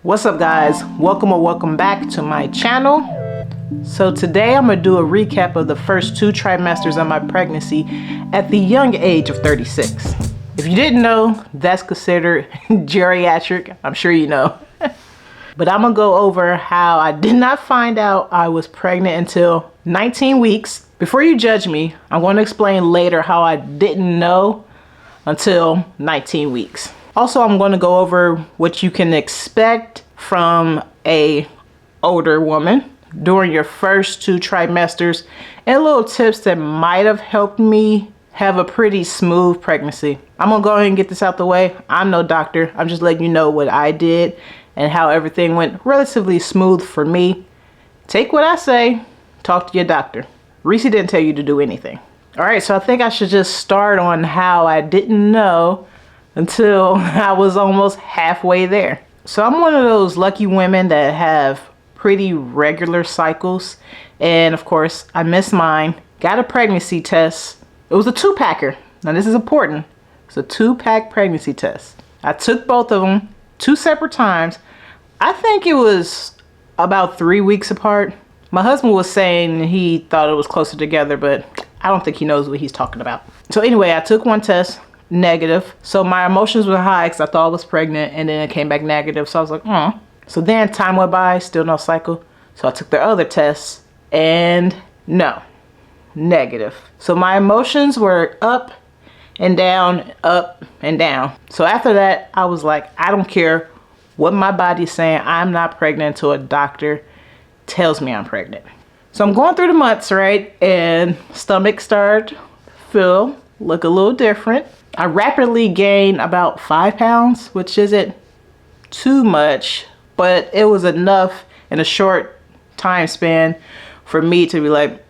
What's up, guys? Welcome back to my channel. So today I'm gonna do a recap of the first 2 trimesters of my pregnancy at the young age of 36. If you didn't know, that's considered geriatric. I'm sure you know. But I'm gonna go over how I did not find out I was pregnant until 19 weeks. Before you judge me, I'm going to explain later how I didn't know until 19 weeks. Also, I'm going to go over what you can expect from a older woman during your first 2 trimesters and little tips that might have helped me have a pretty smooth pregnancy. I'm gonna go ahead and get this out the way. I'm no doctor. I'm just letting you know what I did and how everything went relatively smooth for me. Take what I say, talk to your doctor. Reese didn't tell you to do anything. All right, so I think I should just start on how I didn't know until I was almost halfway there. So I'm one of those lucky women that have pretty regular cycles. And of course, I missed mine. Got a pregnancy test. It was a 2-packer. Now this is important. It's a 2-pack pregnancy test. I took both of them 2 separate times. I think it was about 3 weeks apart. My husband was saying he thought it was closer together, but I don't think he knows what he's talking about. So anyway, I took one test, negative. So my emotions were high because I thought I was pregnant, and then it came back negative. So I was like, oh. So then time went by, still no cycle. So I took the other tests and no, negative. So my emotions were up and down, up and down. So after that, I was like, I don't care what my body's saying. I'm not pregnant until a doctor tells me I'm pregnant. So I'm going through the months, right? And stomach started to look a little different. I rapidly gained about 5 pounds, which isn't too much, but it was enough in a short time span for me to be like,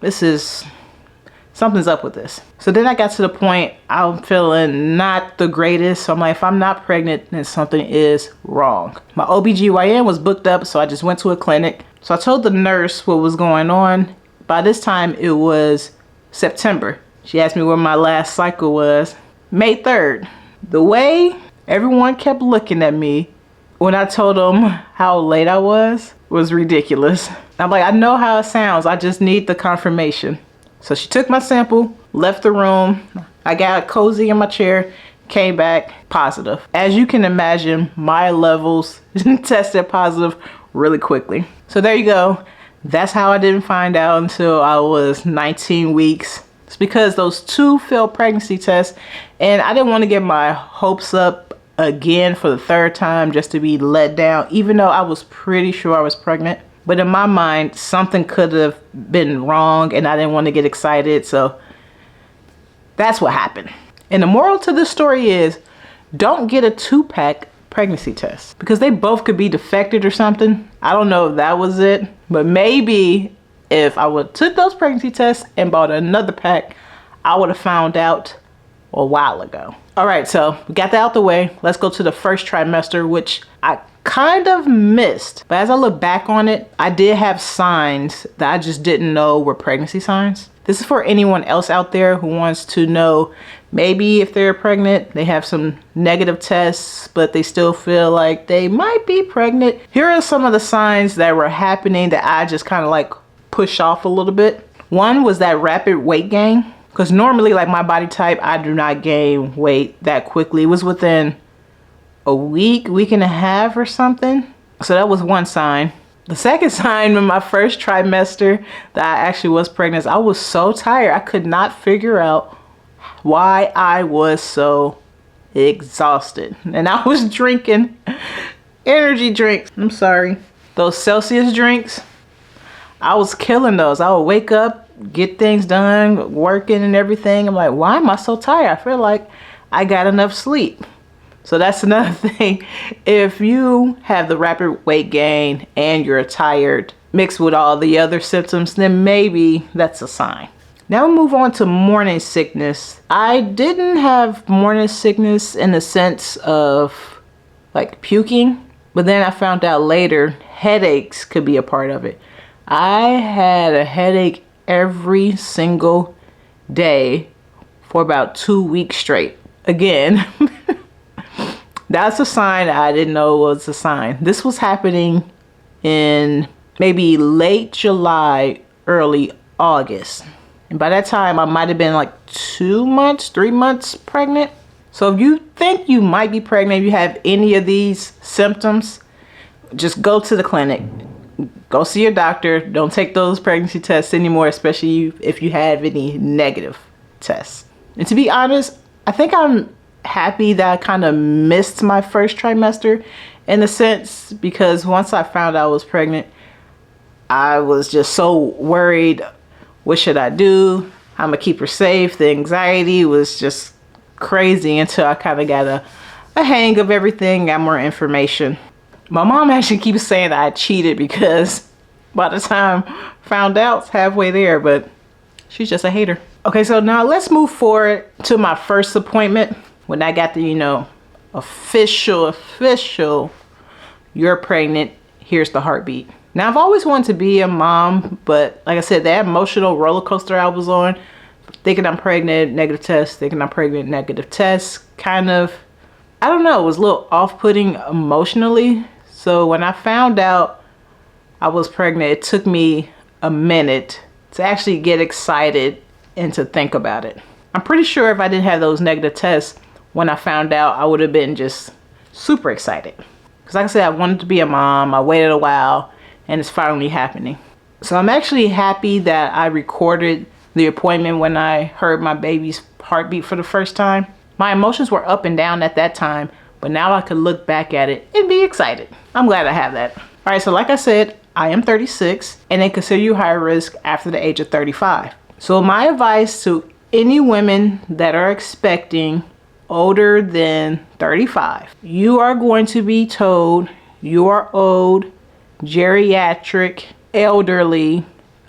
something's up with this. So then I got to the point I'm feeling not the greatest. So I'm like, if I'm not pregnant, then something is wrong. My OBGYN was booked up, so I just went to a clinic. So I told the nurse what was going on. By this time, it was September. She asked me where my last cycle was. May 3rd. The way everyone kept looking at me when I told them how late I was ridiculous. I'm like, I know how it sounds. I just need the confirmation. So she took my sample, left the room. I got cozy in my chair, came back positive. As you can imagine, my levels tested positive really quickly. So there you go. That's how I didn't find out until I was 19 weeks. It's because those 2 failed pregnancy tests, and I didn't want to get my hopes up again for the 3rd time just to be let down, even though I was pretty sure I was pregnant. But in my mind, something could have been wrong and I didn't want to get excited. So that's what happened. And the moral to this story is, don't get a 2-pack pregnancy test because they both could be defected or something. I don't know if that was it, but maybe if I would have took those pregnancy tests and bought another pack, I would have found out a while ago. All right, so we got that out the way. Let's go to the first trimester, which I kind of missed. But as I look back on it, I did have signs that I just didn't know were pregnancy signs. This is for anyone else out there who wants to know, maybe if they're pregnant, they have some negative tests, but they still feel like they might be pregnant. Here are some of the signs that were happening that I just kind of like push off a little bit. One was that rapid weight gain. Because normally, like my body type, I do not gain weight that quickly. It was within a week and a half or something. So that was one sign. The second sign in my first trimester that I actually was pregnant, I was so tired. I could not figure out why I was so exhausted. And I was drinking energy drinks. I'm sorry. Those Celsius drinks, I was killing those. I would wake up, get things done, working and everything. I'm like, why am I so tired? I feel like I got enough sleep. So that's another thing. If you have the rapid weight gain and you're tired mixed with all the other symptoms, then maybe that's a sign. Now we'll move on to morning sickness. I didn't have morning sickness in the sense of like puking, but then I found out later headaches could be a part of it. I had a headache every single day for about 2 weeks straight. Again, That's a sign I didn't know was a sign. This was happening in maybe late July, early August. And by that time, I might have been like 2 months, 3 months pregnant. So if you think you might be pregnant, if you have any of these symptoms, just go to the clinic. Go see your doctor. Don't take those pregnancy tests anymore, especially if you have any negative tests. And to be honest, I think I'm happy that I kind of missed my first trimester in a sense, because once I found out I was pregnant, I was just so worried. What should I do? How am I keep her safe? The anxiety was just crazy until I kind of got a hang of everything, got more information. My mom actually keeps saying that I cheated because by the time I found out, it's halfway there, but she's just a hater. Okay, so now let's move forward to my first appointment when I got the, official, you're pregnant, here's the heartbeat. Now, I've always wanted to be a mom, but like I said, that emotional roller coaster I was on, thinking I'm pregnant, negative test, thinking I'm pregnant, negative test, kind of, I don't know, it was a little off-putting emotionally. So when I found out I was pregnant, it took me a minute to actually get excited and to think about it. I'm pretty sure if I didn't have those negative tests, when I found out, I would have been just super excited. Because like I said, I wanted to be a mom. I waited a while and it's finally happening. So I'm actually happy that I recorded the appointment when I heard my baby's heartbeat for the first time. My emotions were up and down at that time, but now I could look back at it and be excited. I'm glad I have that. All right, so like I said, I am 36 and they consider you high risk after the age of 35. So my advice to any women that are expecting older than 35, you are going to be told you are old, geriatric, elderly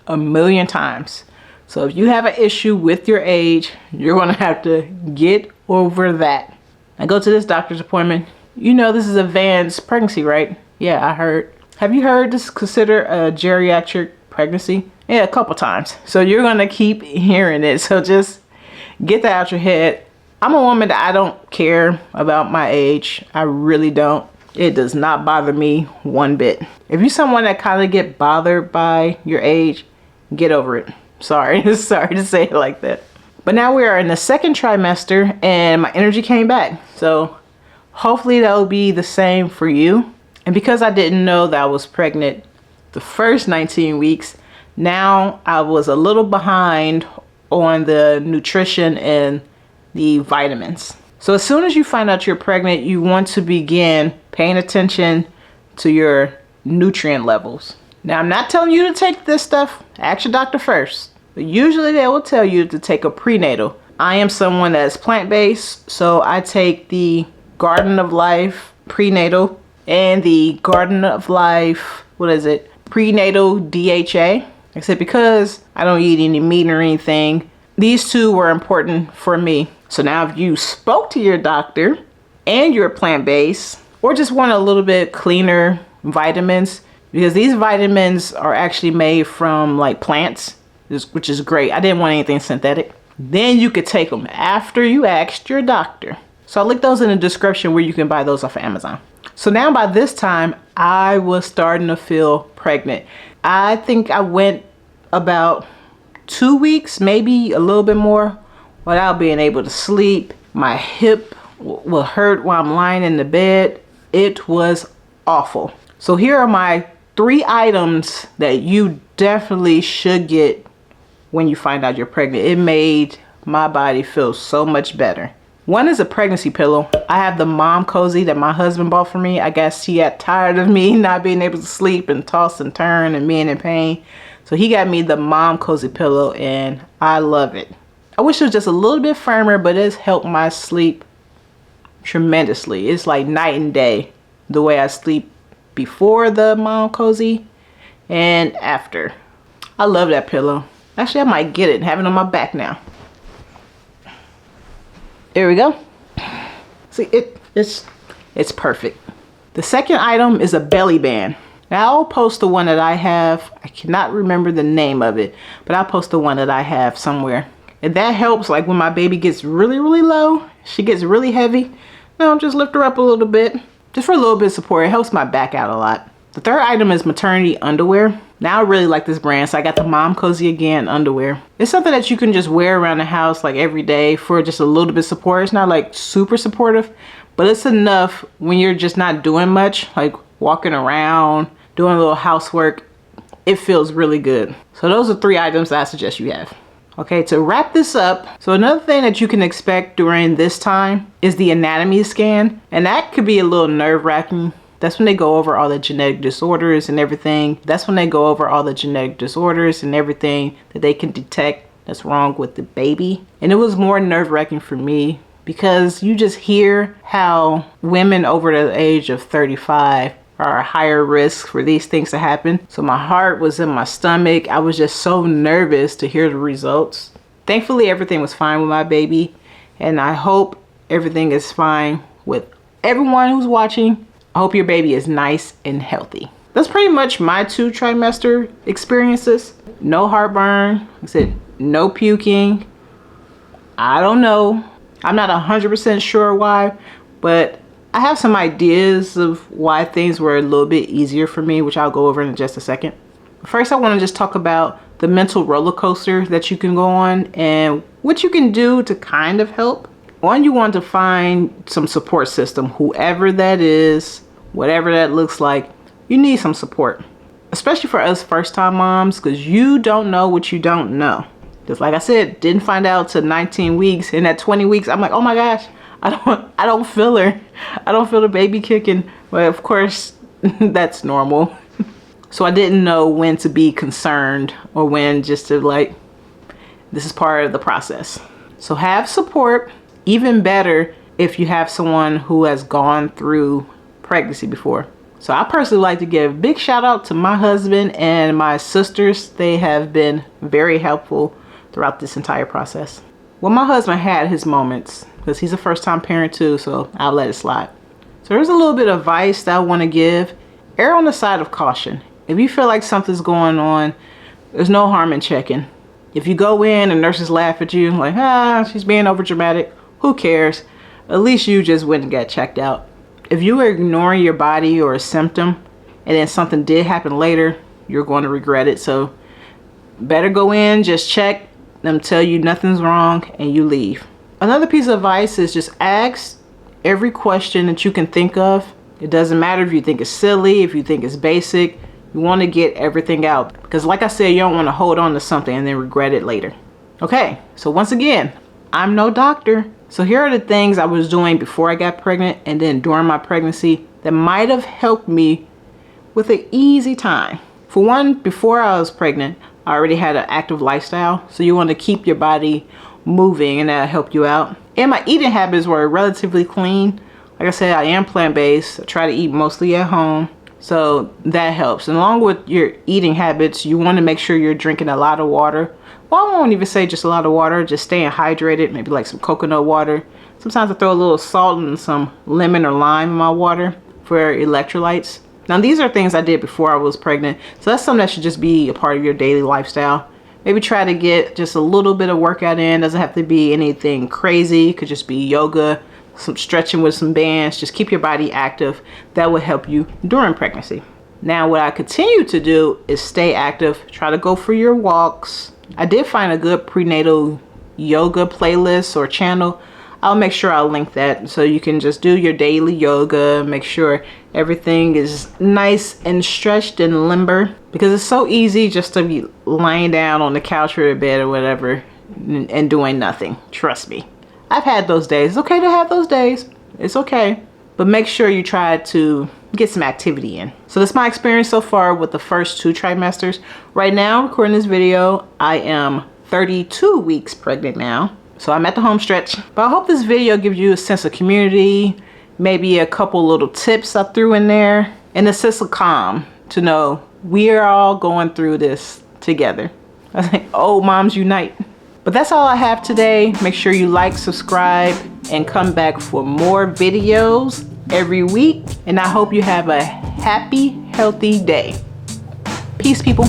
a million times. So if you have an issue with your age, you're going to have to get over that. I go to this doctor's appointment. You know this is advanced pregnancy, right? Yeah, I heard. Have you heard this is considered a geriatric pregnancy? Yeah, a couple times. So you're going to keep hearing it. So just get that out your head. I'm a woman that I don't care about my age. I really don't. It does not bother me one bit. If you're someone that kind of get bothered by your age, get over it. Sorry, sorry to say it like that. But now we are in the second trimester and my energy came back. So hopefully that will be the same for you. And because I didn't know that I was pregnant the first 19 weeks, now I was a little behind on the nutrition and the vitamins. So as soon as you find out you're pregnant, you want to begin paying attention to your nutrient levels. Now, I'm not telling you to take this stuff. Ask your doctor first. But usually they will tell you to take a prenatal. I am someone that's plant-based, so I take the Garden of Life prenatal and the Garden of Life, prenatal DHA. Like I said, because I don't eat any meat or anything, these two were important for me. So now if you spoke to your doctor and you're plant-based or just want a little bit cleaner vitamins, because these vitamins are actually made from like plants, which is great. I didn't want anything synthetic. Then you could take them after you asked your doctor. So I'll link those in the description where you can buy those off of Amazon. So now by this time, I was starting to feel pregnant. I think I went about 2 weeks, maybe a little bit more, without being able to sleep. My hip will hurt while I'm lying in the bed. It was awful. So here are my 3 items that you definitely should get when you find out you're pregnant. It made my body feel so much better. One is a pregnancy pillow. I have the mom cozy that my husband bought for me. I guess he got tired of me not being able to sleep and toss and turn and being in pain. So he got me the mom cozy pillow and I love it. I wish it was just a little bit firmer, but it's helped my sleep tremendously. It's like night and day the way I sleep before the mom cozy and after. I love that pillow. Actually, I might get it and have it on my back now. There we go. See, it's perfect. The second item is a belly band. Now I'll post the one that I have. I cannot remember the name of it, but I'll post the one that I have somewhere. And that helps like when my baby gets really, really low, she gets really heavy. just lift her up a little bit. Just for a little bit of support. It helps my back out a lot. The third item is maternity underwear. Now I really like this brand, so I got the Mom Cozy Again underwear. It's something that you can just wear around the house like every day for just a little bit of support. It's not like super supportive, but it's enough when you're just not doing much, like walking around, doing a little housework. It feels really good. So those are 3 items that I suggest you have. Okay, to wrap this up, so another thing that you can expect during this time is the anatomy scan, and that could be a little nerve-wracking. That's when they go over all the genetic disorders and everything. That's when they go over all the genetic disorders and everything that they can detect that's wrong with the baby. And it was more nerve-wracking for me because you just hear how women over the age of 35 are a higher risk for these things to happen. So my heart was in my stomach. I was just so nervous to hear the results. Thankfully, everything was fine with my baby, and I hope everything is fine with everyone who's watching. I hope your baby is nice and healthy. That's pretty much my 2 trimester experiences. No heartburn. Like I said, no puking. I don't know. I'm not 100% sure why, but I have some ideas of why things were a little bit easier for me, which I'll go over in just a second. First, I want to just talk about the mental roller coaster that you can go on and what you can do to kind of help. One, you want to find some support system, whoever that is, whatever that looks like. You need some support, especially for us first-time moms, because you don't know what you don't know. Just like I said, didn't find out till 19 weeks, and at 20 weeks, I'm like, oh my gosh, I don't feel her. I don't feel the baby kicking. But of course, that's normal. So I didn't know when to be concerned or when just to like, this is part of the process. So have support. Even better if you have someone who has gone through pregnancy before. So I personally like to give a big shout out to my husband and my sisters. They have been very helpful throughout this entire process. Well, my husband had his moments because he's a first-time parent too, so I'll let it slide. So there's a little bit of advice that I want to give. Err on the side of caution. If you feel like something's going on, there's no harm in checking. If you go in and nurses laugh at you, like, she's being over dramatic, who cares? At least you just went and got checked out. If you are ignoring your body or a symptom and then something did happen later, you're going to regret it. So better go in, just check, them tell you nothing's wrong, and you leave. Another piece of advice is just ask every question that you can think of. It doesn't matter if you think it's silly, if you think it's basic. You want to get everything out because like I said, you don't want to hold on to something and then regret it later. Okay, so once again, I'm no doctor. So here are the things I was doing before I got pregnant and then during my pregnancy that might have helped me with an easy time. For one, before I was pregnant, I already had an active lifestyle. So you want to keep your body moving and that'll help you out. And my eating habits were relatively clean. Like I said, I am plant-based. I try to eat mostly at home. So that helps. And along with your eating habits, you want to make sure you're drinking a lot of water. Well, I won't even say just a lot of water, just staying hydrated, maybe like some coconut water. Sometimes I throw a little salt and some lemon or lime in my water for electrolytes. Now these are things I did before I was pregnant. So that's something that should just be a part of your daily lifestyle. Maybe try to get just a little bit of workout in. Doesn't have to be anything crazy. It could just be yoga, some stretching with some bands. Just keep your body active. That will help you during pregnancy. Now what I continue to do is stay active. Try to go for your walks. I did find a good prenatal yoga playlist or channel. I'll make sure I'll link that so you can just do your daily yoga. Make sure everything is nice and stretched and limber, because it's so easy just to be lying down on the couch or the bed or whatever and doing nothing. Trust me. I've had those days. It's okay to have those days. It's okay. But make sure you try to get some activity in. So that's my experience so far with the first 2 trimesters. Right now, recording this video, I am 32 weeks pregnant now. So I'm at the home stretch. But I hope this video gives you a sense of community, maybe a couple little tips I threw in there, and a sense of calm to know we are all going through this together. I think, oh, moms unite. But that's all I have today. Make sure you like, subscribe, and come back for more videos every week. And I hope you have a happy, healthy day. Peace, people.